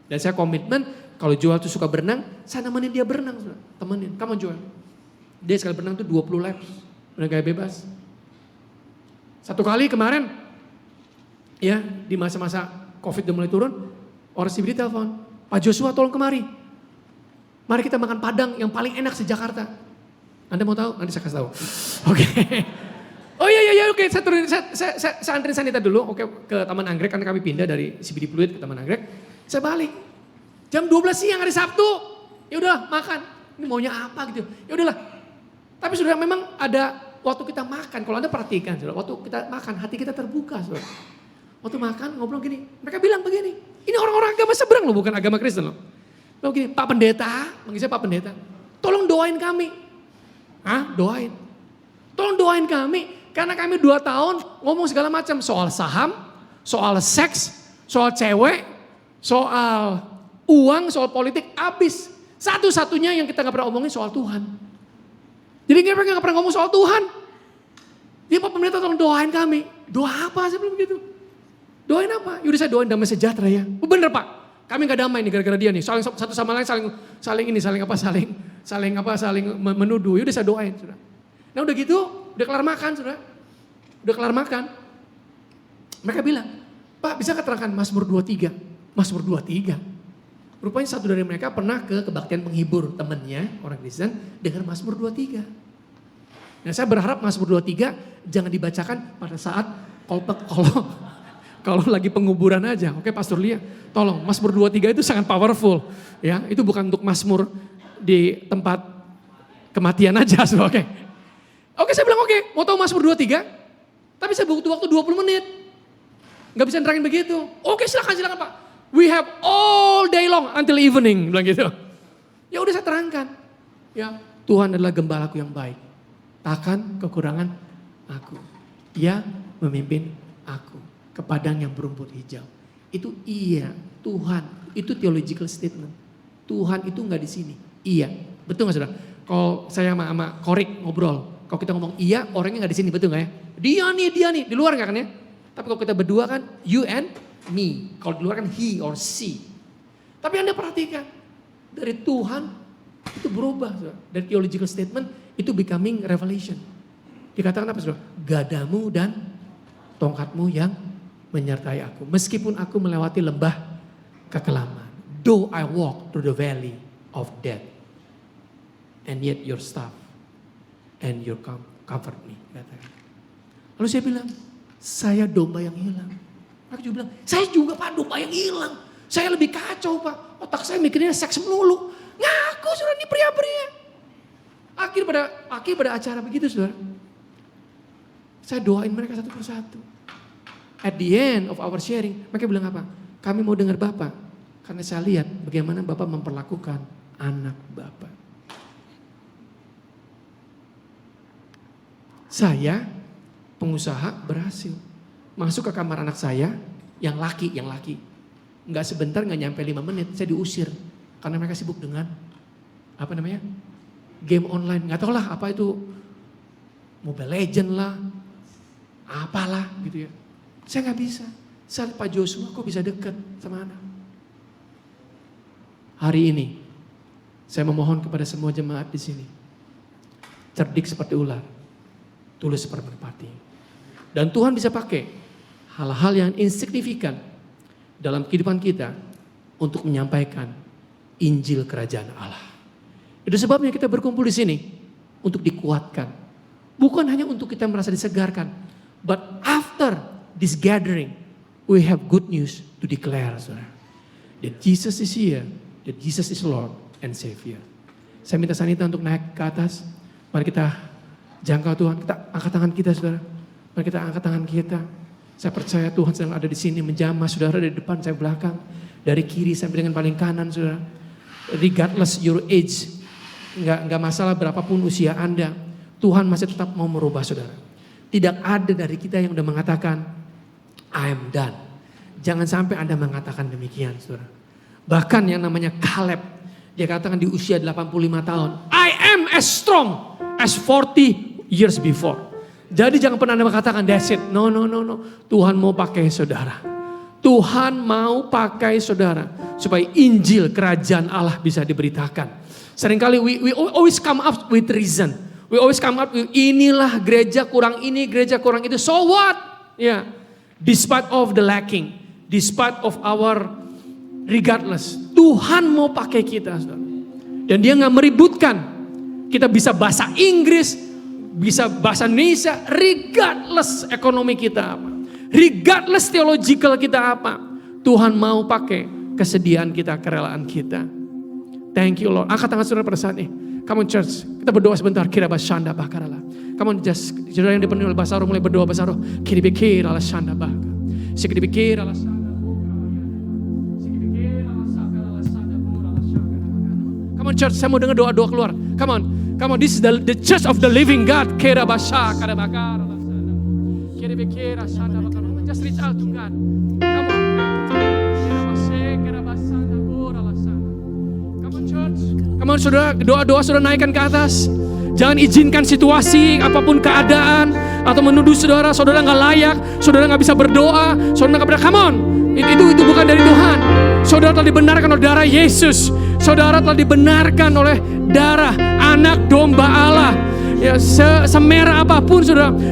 Dan saya komitmen, kalau Joel tuh suka berenang, saya nemenin dia berenang. Saudara. Temenin, come on Joel. Dia sekali berenang tuh 20 laps, udah kayak bebas. Satu kali kemarin, ya di masa-masa COVID udah mulai turun, orang CBD telepon, Pak Joshua tolong kemari. Mari kita makan Padang yang paling enak se-Jakarta. Anda mau tahu? Nanti saya kasih tahu. Oke. Oh iya, oke. Saya anterin Sanita dulu, oke, ke Taman Anggrek, karena kami pindah dari CBD Pluit ke Taman Anggrek. Saya balik. Jam 12 siang hari Sabtu. Ya udah makan. Ini maunya apa gitu. Ya udahlah. Tapi sudah memang ada waktu kita makan, kalau Anda perhatikan, saudara, waktu kita makan hati kita terbuka. Saudara. Waktu makan ngobrol gini, mereka bilang begini, ini orang-orang agama seberang loh, bukan agama Kristen loh. Lalu gini, Pak Pendeta, manggil saya Pak Pendeta, tolong doain kami. Doain. Tolong doain kami, karena kami 2 tahun ngomong segala macam, soal saham, soal seks, soal cewek, soal uang, soal politik, habis. Satu-satunya yang kita gak pernah omongin soal Tuhan. Jadi mereka gak pernah ngomong soal Tuhan. Dia Pak Pendeta tolong doain kami. Doa apa? Saya bilang begitu. Doain apa? Yaudah saya doain damai sejahtera ya. Bener Pak. Kami gak damai nih gara-gara dia nih. Saling satu sama lain saling menuduh. Yaudah saya doain. Saudara. Nah udah gitu, udah kelar makan saudara. Udah kelar makan. Mereka bilang, Pak bisa keterangkan Mazmur 23. Mazmur 23. Rupanya satu dari mereka pernah ke kebaktian penghibur temannya, orang Kristen, dengar Mazmur 23. Nah saya berharap Mazmur 23 jangan dibacakan pada saat kalau lagi penguburan aja. Oke Pastor Lia, tolong Mazmur 23 itu sangat powerful. Ya, itu bukan untuk Mazmur di tempat kematian aja. Oke saya bilang oke, mau tahu Mazmur 23? Tapi saya butuh waktu 20 menit. Gak bisa nerangin begitu. Oke silakan Pak. We have all day long until evening, bilang gitu. Ya udah saya terangkan. Ya, Tuhan adalah gembalaku yang baik. Takkan kekurangan aku. Dia memimpin aku ke padang yang berumput hijau. Itu iya, Tuhan. Itu theological statement. Tuhan itu nggak di sini. Iya, betul nggak saudara? Kalau saya sama Korik ngobrol, kalau kita ngomong iya, orangnya nggak di sini, betul nggak ya? Dia nih, di luar nggak kan ya? Tapi kalau kita berdua kan, you and me. Kalau di luar kan he or she. Tapi Anda perhatikan, dari Tuhan itu berubah. Saudara. Dari theological statement itu becoming revelation. Dikatakan apa saudara? Gadamu dan tongkatmu yang menyertai aku. Meskipun aku melewati lembah kekelaman. Though I walk through the valley of death. And yet your staff and your comfort me. Katakan. Lalu saya bilang, saya domba yang hilang. Mereka juga bilang, saya juga Pak domba yang hilang. Saya lebih kacau Pak. Otak saya mikirnya seks melulu. Ngaku saudara ini pria-pria. Akhir pada acara begitu saudara. Saya doain mereka satu persatu. At the end of our sharing, mereka bilang apa? Kami mau dengar Bapak. Karena saya lihat bagaimana Bapak memperlakukan anak Bapak. Saya pengusaha berhasil. Masuk ke kamar anak saya, yang laki. Nggak sebentar, nggak nyampe 5 menit, saya diusir. Karena mereka sibuk dengan, game online. Nggak tahu lah apa itu, Mobile Legend lah, apalah gitu ya. Saya nggak bisa. Saya lihat Pak Joshua kok bisa dekat sama anak. Hari ini, saya memohon kepada semua jemaat di sini. Cerdik seperti ular, tulus seperti merpati. Dan Tuhan bisa pakai hal-hal yang insignifikan dalam kehidupan kita untuk menyampaikan Injil Kerajaan Allah. Itu sebabnya kita berkumpul di sini untuk dikuatkan. Bukan hanya untuk kita merasa disegarkan, but after this gathering, we have good news to declare, saudara. That Jesus is here, that Jesus is Lord and Savior. Saya minta Sanita untuk naik ke atas. Mari kita jangkau Tuhan. Kita angkat tangan kita, saudara. Mari kita angkat tangan kita. Saya percaya Tuhan sedang ada di sini menjamah saudara dari depan, saya belakang. Dari kiri sampai dengan paling kanan, saudara. Regardless your age. Enggak masalah berapapun usia Anda. Tuhan masih tetap mau merubah saudara. Tidak ada dari kita yang udah mengatakan, I am done. Jangan sampai Anda mengatakan demikian, saudara. Bahkan yang namanya Caleb, dia katakan di usia 85 tahun, I am as strong as 40 years before. Jadi jangan pernah Anda mengatakan that's it. No. Tuhan mau pakai saudara. Tuhan mau pakai saudara supaya Injil Kerajaan Allah bisa diberitakan. Seringkali we always come up with reason. We always come up with inilah gereja kurang ini, gereja kurang itu. So what? Ya, despite of the lacking, despite of our regardless, Tuhan mau pakai kita, saudara. Dan Dia nggak meributkan. Kita bisa bahasa Inggris, bisa bahasa Indonesia, regardless ekonomi kita apa, regardless theological kita apa. Tuhan mau pakai kesediaan kita, kerelaan kita. Thank you Lord. Angkat tangan saudara pada saat ini. Come on church, kita berdoa sebentar. Kira basanda bakarala. Come on just, saudara yang dipenuhi oleh bahasa roh mulai berdoa bahasa roh. Kiri pikir ala shanda baka. Sikiri pikir ala shanda. Come on church, saya mau dengar doa-doa keluar. Come on, this is the church of the living God. Kira basha, kira bakar ala shanda. Kiri pikir ala shanda bakar. Just reach out to God. Come on. Kira bashe, kira basanda gora ala shanda. Come on church. Come on saudara, doa-doa saudara naikkan ke atas. Jangan izinkan situasi, apapun keadaan, atau menuduh saudara nggak layak, saudara nggak bisa berdoa, saudara nggak berdoa. Come on, itu bukan dari Tuhan. Saudara telah dibenarkan oleh darah Yesus. Saudara telah dibenarkan oleh darah anak domba Allah. Ya, semerah apapun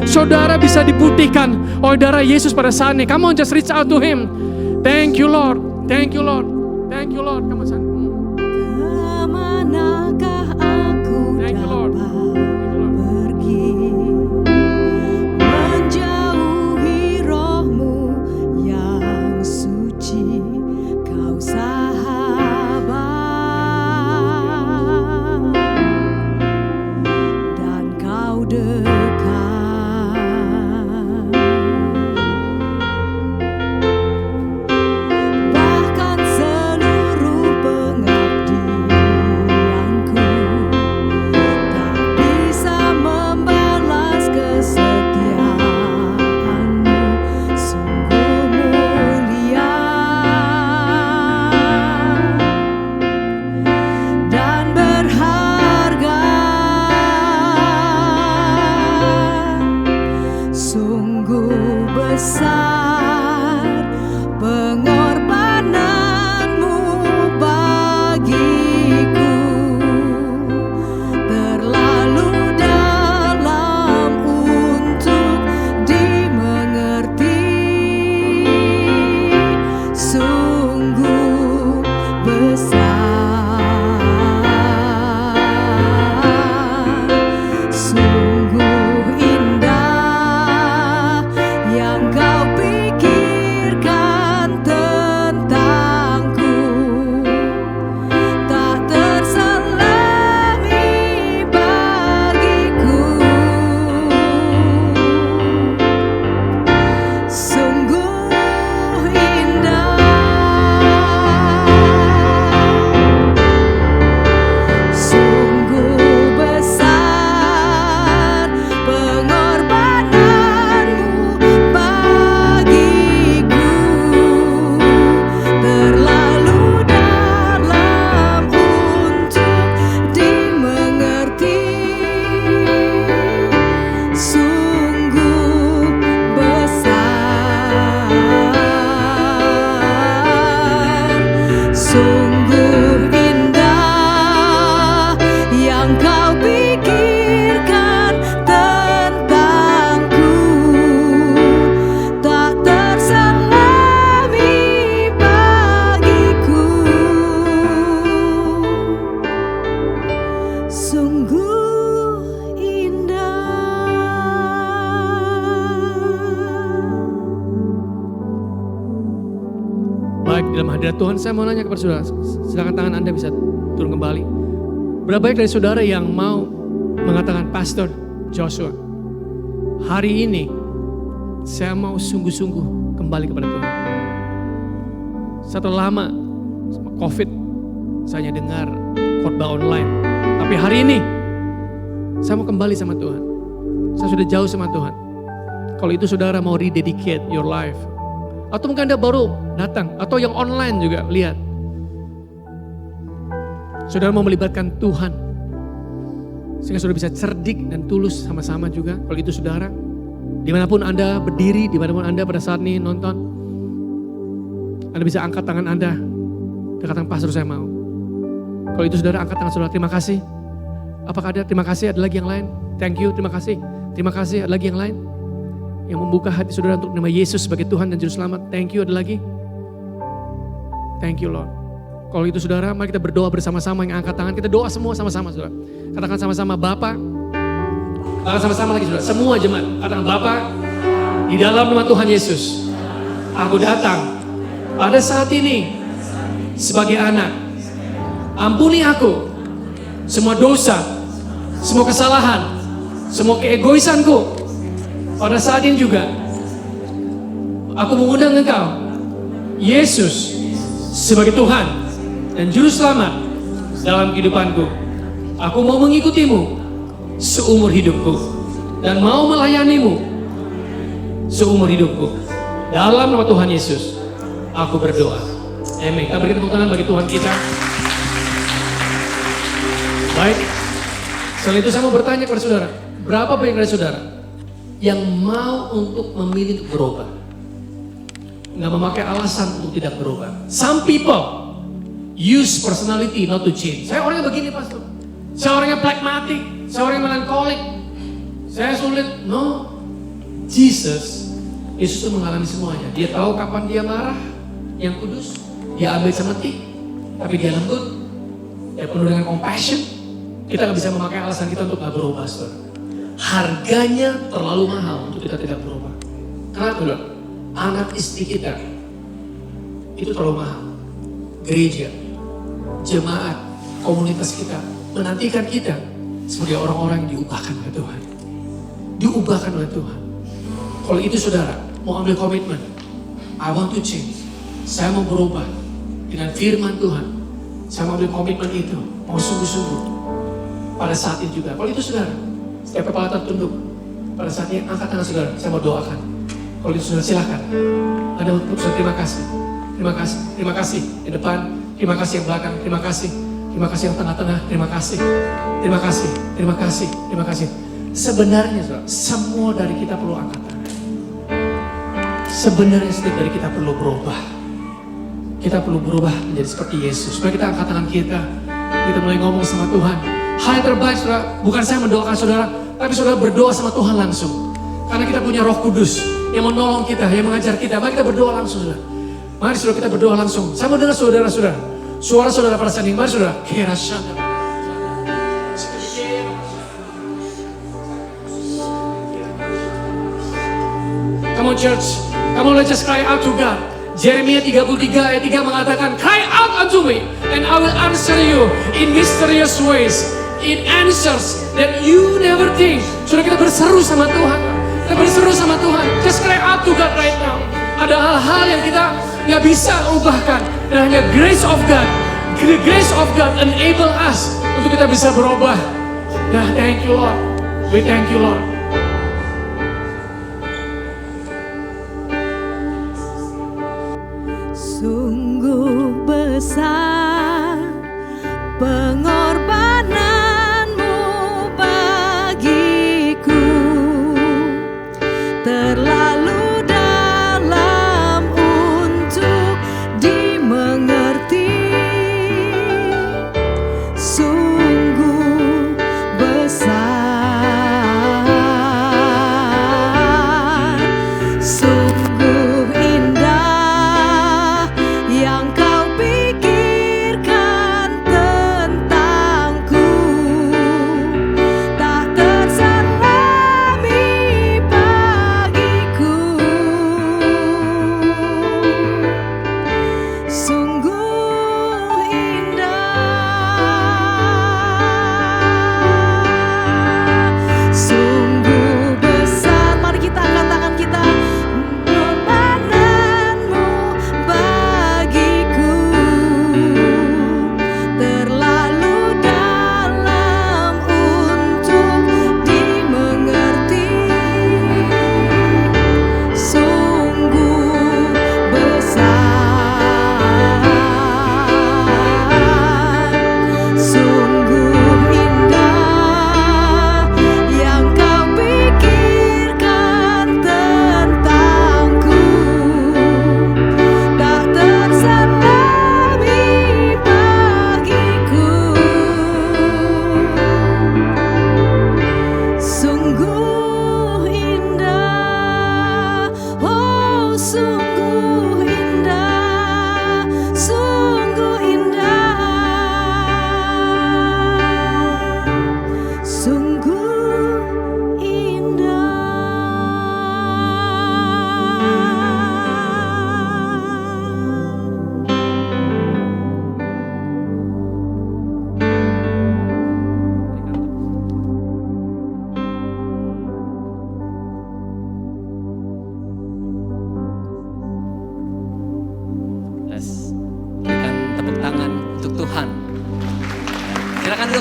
saudara bisa diputihkan oleh darah Yesus pada saat ini. Come on, just reach out to Him. Thank you Lord, thank you Lord, thank you Lord. Come on, son. Kemanakah aku dapat pergi, menjauhi roh-Mu yang suci, Kau sahabat, dan Kau dekat. Bahkan seluruh pengabdianku tak bisa membalas kesetiaan-Mu, sungguh mulia dan berharga. hadirat Tuhan, saya mau nanya kepada saudara, silakan tangan Anda bisa turun kembali. Berapa banyak dari saudara yang mau mengatakan, Pastor Joshua, hari ini saya mau sungguh-sungguh kembali kepada Tuhan. Setelah lama sama COVID, saya hanya dengar khotbah online. Tapi hari ini, saya mau kembali sama Tuhan. Saya sudah jauh sama Tuhan. Kalau itu saudara mau rededicate your life. Atau mungkin Anda baru datang. Atau yang online juga, lihat. Saudara mau melibatkan Tuhan. Sehingga saudara bisa cerdik dan tulus sama-sama juga. Kalau itu saudara, dimanapun Anda berdiri, dimanapun Anda pada saat ini nonton, Anda bisa angkat tangan Anda. Katakan, Pastor saya mau. Kalau itu saudara, angkat tangan saudara, terima kasih. Apakah ada terima kasih, ada lagi yang lain? Thank you, terima kasih. Terima kasih, ada lagi yang lain? Yang membuka hati saudara untuk menerima Yesus sebagai Tuhan dan Juru Selamat. Thank you, ada lagi? Thank you Lord. Kalau itu saudara, mari kita berdoa bersama-sama yang angkat tangan. Kita doa semua sama-sama saudara. Katakan sama-sama, Bapa. Katakan sama-sama lagi saudara. Semua jemaat, katakan Bapa, di dalam nama Tuhan Yesus, aku datang pada saat ini sebagai anak. Ampuni aku semua dosa, semua kesalahan, semua keegoisanku. Pada saat ini juga, aku mengundang Engkau, Yesus, sebagai Tuhan dan Juru Selamat dalam kehidupanku. Aku mau mengikutimu seumur hidupku dan mau melayanimu seumur hidupku. Dalam nama Tuhan Yesus, aku berdoa. Amin. Kita berikan tepuk tangan bagi Tuhan kita. Baik, selain itu saya mau bertanya kepada saudara, berapa banyak dari saudara yang mau untuk memilih untuk berubah? Nggak memakai alasan untuk tidak berubah. Some people use personality not to change. Saya orangnya begini Pastor, saya orangnya pragmatic, saya orangnya melankolik, saya sulit. No, Yesus itu mengalami semuanya. Dia tahu kapan dia marah, yang kudus, dia ambil semetik, tapi dia lembut, dia penuh dengan compassion. Kita nggak bisa memakai alasan kita untuk nggak berubah, saudara. Harganya terlalu mahal untuk kita tidak berubah. Kenapa, saudara? Anak istri kita itu terlalu mahal. Gereja, jemaat, komunitas kita menantikan kita sebagai orang-orang yang diubahkan oleh Tuhan. Diubahkan oleh Tuhan. Kalau itu saudara mau ambil komitmen, I want to change. Saya mau berubah dengan firman Tuhan. Saya mau ambil komitmen itu, mau sungguh-sungguh. Pada saat itu juga, kalau itu saudara, setiap kepala tertunduk. Pada saat ini angkat tangan saudara, saya mau doakan. Kalau itu saudara silakan. Ada untuk saudara, terima kasih. Terima kasih, terima kasih di depan, terima kasih yang belakang, terima kasih yang tengah-tengah, terima kasih, terima kasih, terima kasih, terima kasih. Sebenarnya saudara, semua dari kita perlu angkat tangan. Sebenarnya setiap dari kita perlu berubah. Kita perlu berubah menjadi seperti Yesus. Supaya kita angkat tangan kita mulai ngomong sama Tuhan. Hal yang terbaik saudara, bukan saya mendoakan saudara, tapi saudara berdoa sama Tuhan langsung. Karena kita punya Roh Kudus yang menolong kita, yang mengajar kita. Mari kita berdoa langsung saudara. Mari saudara kita berdoa langsung. Saya mau dengar saudara-saudara. Suara saudara pada saat ini. Mari saudara. Come on church. Come on, let's just cry out to God. Jeremia 33 ayat 3 mengatakan, cry out unto me and I will answer you in mysterious ways. In answers that you never think. Sudah kita berseru sama Tuhan. Kita berseru sama Tuhan. Just cry out to God right now. Ada hal-hal yang kita nggak bisa ubahkan. Dan hanya grace of God. The grace of God enable us untuk kita bisa berubah. Nah, thank you Lord. We thank you Lord. Sungguh besar pengorbananmu bagiku, terlalu dalam untuk dimengerti. Sungguh besar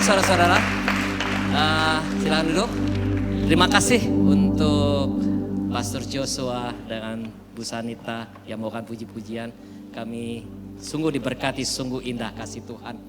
saudara-saudara. Silakan duduk. Terima kasih untuk Pastor Joshua dengan Bu Sanita yang membawakan puji-pujian. Kami sungguh diberkati, sungguh indah kasih Tuhan.